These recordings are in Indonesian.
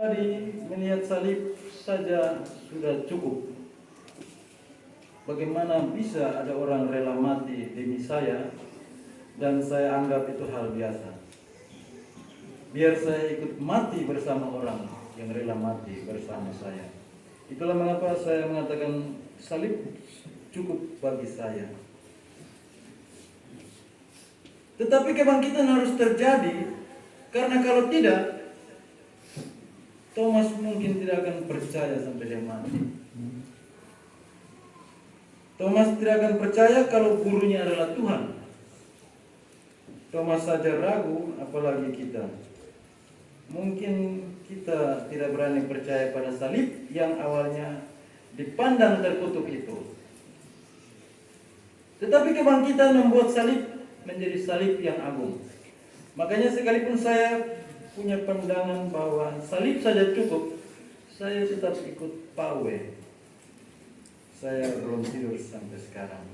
Tadi melihat salib saja sudah cukup. Bagaimana bisa ada orang rela mati demi saya, dan saya anggap itu hal biasa. Biar saya ikut mati bersama orang yang rela mati bersama saya. Itulah mengapa saya mengatakan salib cukup bagi saya. Tetapi kebangkitan harus terjadi, karena kalau tidak, Thomas mungkin tidak akan percaya sampai dia mati. Thomas tidak akan percaya kalau gurunya adalah Tuhan. Thomas saja ragu, apalagi kita. Mungkin kita tidak berani percaya pada salib yang awalnya dipandang terkutuk itu. Tetapi kebangkitan membuat salib menjadi salib yang agung. Makanya sekalipun saya punya pandangan bahwa salib saja cukup, saya tetap ikut pawe. Saya belum tidur sampai sekarang.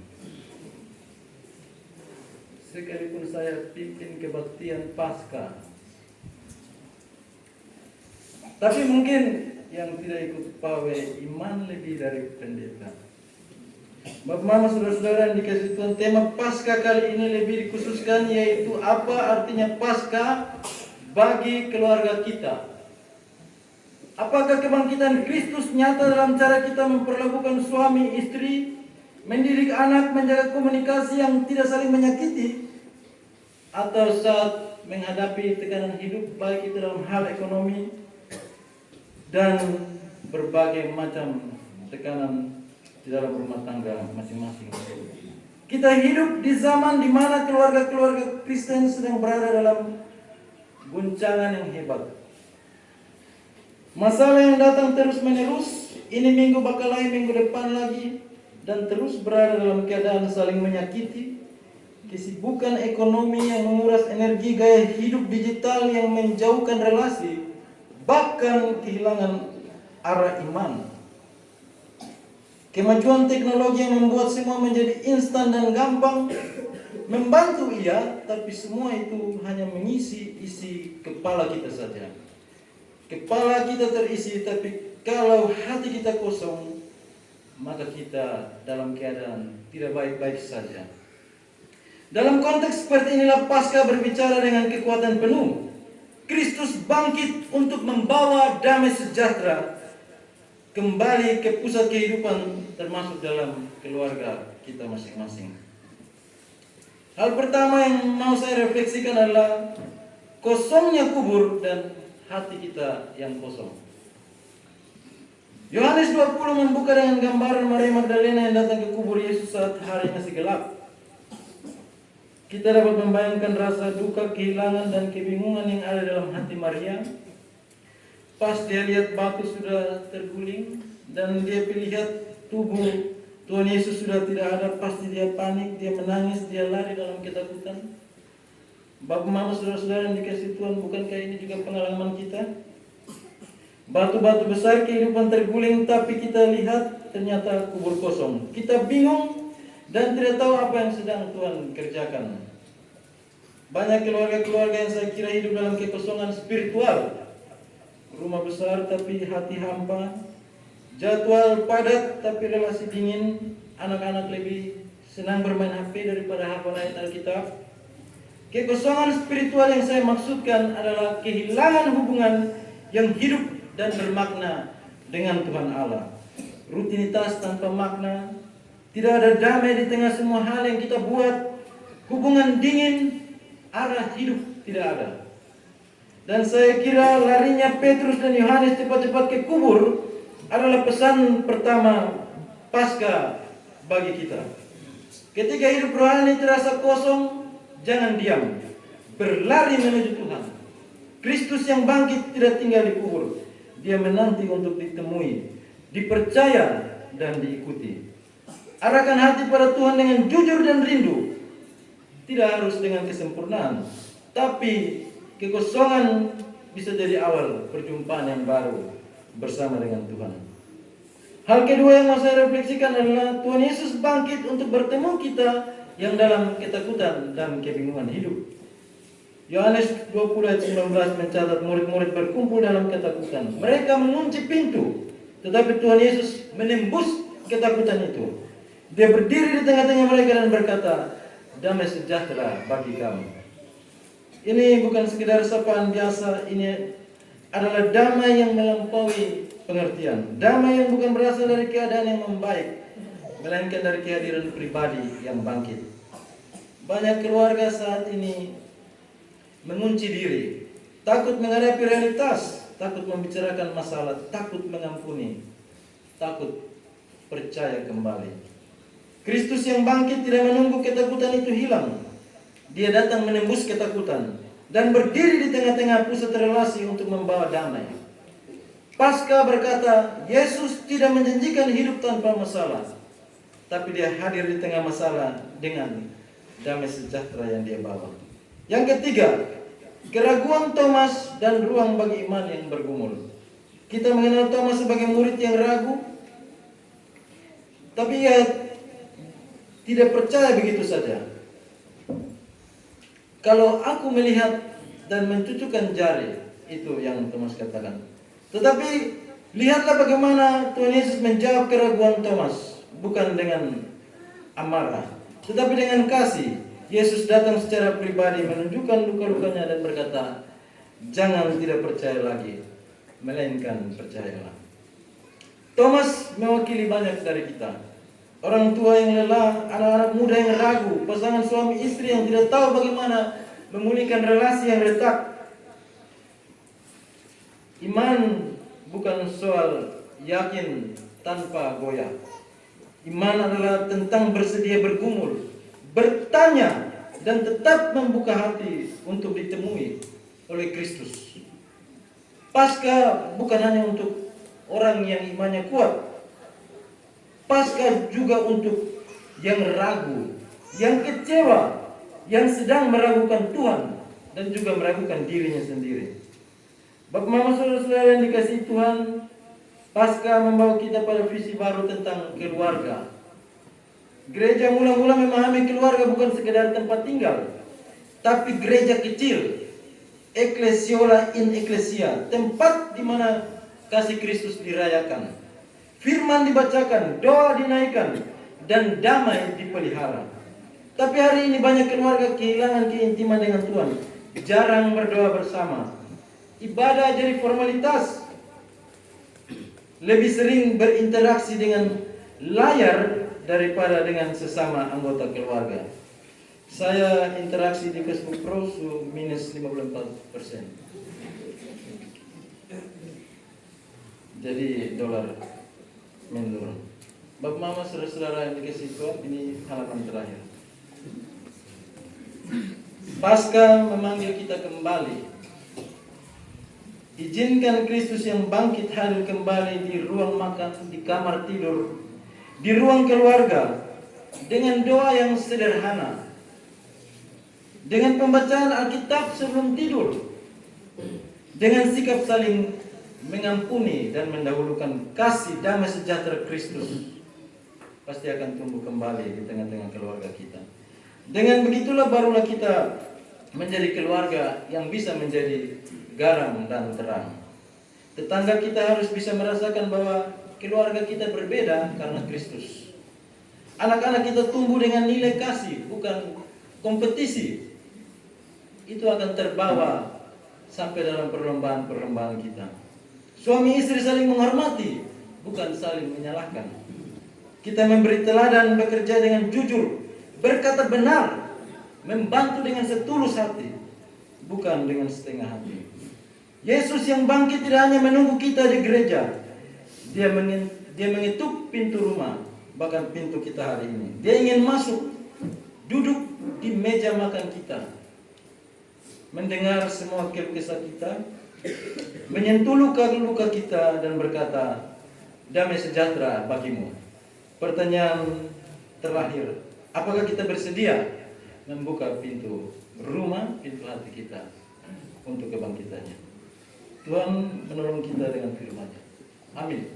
Sekalipun saya pimpin kebaktian Paskah, tapi mungkin yang tidak ikut pawe iman lebih dari pendeta. Bapak Mama, saudara-saudara yang dikasih Tuhan, tema Paskah kali ini lebih dikhususkan, yaitu apa artinya Paskah bagi keluarga kita. Apakah kebangkitan Kristus nyata dalam cara kita memperlakukan suami, istri, mendidik anak, menjaga komunikasi yang tidak saling menyakiti, atau saat menghadapi tekanan hidup baik itu dalam hal ekonomi dan berbagai macam tekanan di dalam rumah tangga masing-masing. Kita hidup di zaman di mana keluarga-keluarga Kristen sedang berada dalam guncangan yang hebat. Masalah yang datang terus menerus, ini minggu bakal lain, minggu depan lagi, dan terus berada dalam keadaan saling menyakiti. Kesibukan ekonomi yang menguras energi, gaya hidup digital yang menjauhkan relasi, bahkan kehilangan arah iman. Kemajuan teknologi yang membuat semua menjadi instan dan gampang, membantu iya, tapi semua itu hanya mengisi isi kepala kita saja. Kepala kita terisi, tapi kalau hati kita kosong, maka kita dalam keadaan tidak baik-baik saja. Dalam konteks seperti inilah Paskah berbicara dengan kekuatan penuh. Kristus bangkit untuk membawa damai sejahtera kembali ke pusat kehidupan, termasuk dalam keluarga kita masing-masing. Hal pertama yang mau saya refleksikan adalah kosongnya kubur dan hati kita yang kosong. Yohanes 20 membuka dengan gambaran Maria Magdalena yang datang ke kubur Yesus saat hari masih gelap. Kita dapat membayangkan rasa duka, kehilangan, dan kebingungan yang ada dalam hati Maria. Pas dia lihat batu sudah terguling dan dia lihat tubuh Tuhan Yesus sudah tidak ada, pasti dia panik, dia menangis, dia lari dalam ketakutan. Bapak Mama, saudara-saudara yang dikasih Tuhan, bukankah ini juga pengalaman kita? Batu-batu besar kehidupan terguling, tapi kita lihat ternyata kubur kosong. Kita bingung dan tidak tahu apa yang sedang Tuhan kerjakan. Banyak keluarga-keluarga yang saya kira hidup dalam kekosongan spiritual. Rumah besar tapi hati hampa, jadwal padat tapi relasi dingin, anak-anak lebih senang bermain HP daripada hafal ayat Alkitab. Kekosongan spiritual yang saya maksudkan adalah kehilangan hubungan yang hidup dan bermakna dengan Tuhan Allah. Rutinitas tanpa makna, tidak ada damai di tengah semua hal yang kita buat, hubungan dingin, arah hidup tidak ada. Dan saya kira larinya Petrus dan Yohanes cepat-cepat ke kubur adalah pesan pertama Paskah bagi kita. Ketika hidup rohani terasa kosong, jangan diam, berlari menuju Tuhan. Kristus yang bangkit tidak tinggal di kubur, dia menanti untuk ditemui, dipercaya, dan diikuti. Arahkan hati pada Tuhan dengan jujur dan rindu. Tidak harus dengan kesempurnaan, tapi kekosongan bisa jadi awal perjumpaan yang baru bersama dengan Tuhan. Hal kedua yang mau saya refleksikan adalah Tuhan Yesus bangkit untuk bertemu kita yang dalam ketakutan dan kebingungan hidup. Yohanes 20 ayat 19 mencatat murid-murid berkumpul dalam ketakutan. Mereka mengunci pintu, tetapi Tuhan Yesus menembus ketakutan itu. Dia berdiri di tengah-tengah mereka dan berkata, damai sejahtera bagi kamu. Ini bukan sekedar sapaan biasa, ini adalah damai yang melampaui pengertian. Damai yang bukan berasal dari keadaan yang membaik, melainkan dari kehadiran pribadi yang bangkit. Banyak keluarga saat ini mengunci diri, takut menghadapi realitas, takut membicarakan masalah, takut mengampuni, takut percaya kembali. Kristus yang bangkit tidak menunggu ketakutan itu hilang. Dia datang menembus ketakutan dan berdiri di tengah-tengah pusat relasi untuk membawa damai. Paskah berkata, Yesus tidak menjanjikan hidup tanpa masalah, tapi dia hadir di tengah masalah dengan damai sejahtera yang dia bawa. Yang ketiga, keraguan Thomas dan ruang bagi iman yang bergumul. Kita mengenal Thomas sebagai murid yang ragu, tapi ia tidak percaya begitu saja. Kalau aku melihat dan mencucukkan jari, itu yang Thomas katakan. Tetapi lihatlah bagaimana Tuhan Yesus menjawab keraguan Thomas, bukan dengan amarah, tetapi dengan kasih. Yesus datang secara pribadi menunjukkan luka-lukanya dan berkata, jangan tidak percaya lagi, melainkan percayalah. Thomas mewakili banyak dari kita. Orang tua yang lelah, anak-anak muda yang ragu, pasangan suami istri yang tidak tahu bagaimana memulihkan relasi yang retak. Iman bukan soal yakin tanpa goyah. Iman adalah tentang bersedia bergumul, bertanya, dan tetap membuka hati untuk ditemui oleh Kristus. Paskah bukan hanya untuk orang yang imannya kuat. Paskah juga untuk yang ragu, yang kecewa, yang sedang meragukan Tuhan dan juga meragukan dirinya sendiri. Bapak Mama saudara-saudara yang dikasihi Tuhan, Paskah membawa kita pada visi baru tentang keluarga. Gereja mula-mula memahami keluarga bukan sekedar tempat tinggal, tapi gereja kecil, eklesiola in eklesia, tempat di mana kasih Kristus dirayakan, firman dibacakan, doa dinaikkan, dan damai dipelihara. Tapi hari ini banyak keluarga kehilangan keintiman dengan Tuhan, jarang berdoa bersama, ibadah jadi formalitas, lebih sering berinteraksi dengan layar daripada dengan sesama anggota keluarga. Saya interaksi di Facebook Pro minus 54%. Jadi dolar menurun. Bapak Mama saudara-saudara yang dikasihi Tuhan, ini halaman terakhir. Paskah memanggil kita kembali. Izinkan Kristus yang bangkit hadir kembali di ruang makan, di kamar tidur, di ruang keluarga, dengan doa yang sederhana, dengan pembacaan Alkitab sebelum tidur, dengan sikap saling mengampuni dan mendahulukan kasih damai sejahtera Kristus, pasti akan tumbuh kembali di tengah-tengah keluarga kita. Dengan begitulah barulah kita menjadi keluarga yang bisa menjadi garam dan terang. Tetangga kita harus bisa merasakan bahwa keluarga kita berbeda karena Kristus. Anak-anak kita tumbuh dengan nilai kasih, bukan kompetisi. Itu akan terbawa sampai dalam perlombaan-perlombaan kita. Suami istri saling menghormati, bukan saling menyalahkan. Kita memberi teladan, bekerja dengan jujur, berkata benar, membantu dengan setulus hati, bukan dengan setengah hati. Yesus yang bangkit tidak hanya menunggu kita di gereja, Dia mengetuk pintu rumah, bahkan pintu kita hari ini. Dia ingin masuk, duduk di meja makan kita, mendengar semua keluh kesah kita, menyentuh luka-luka kita dan berkata, damai sejahtera bagimu. Pertanyaan terakhir, apakah kita bersedia membuka pintu rumah, pintu hati kita untuk kebangkitannya? Tuhan menolong kita dengan firman-Nya. Amin.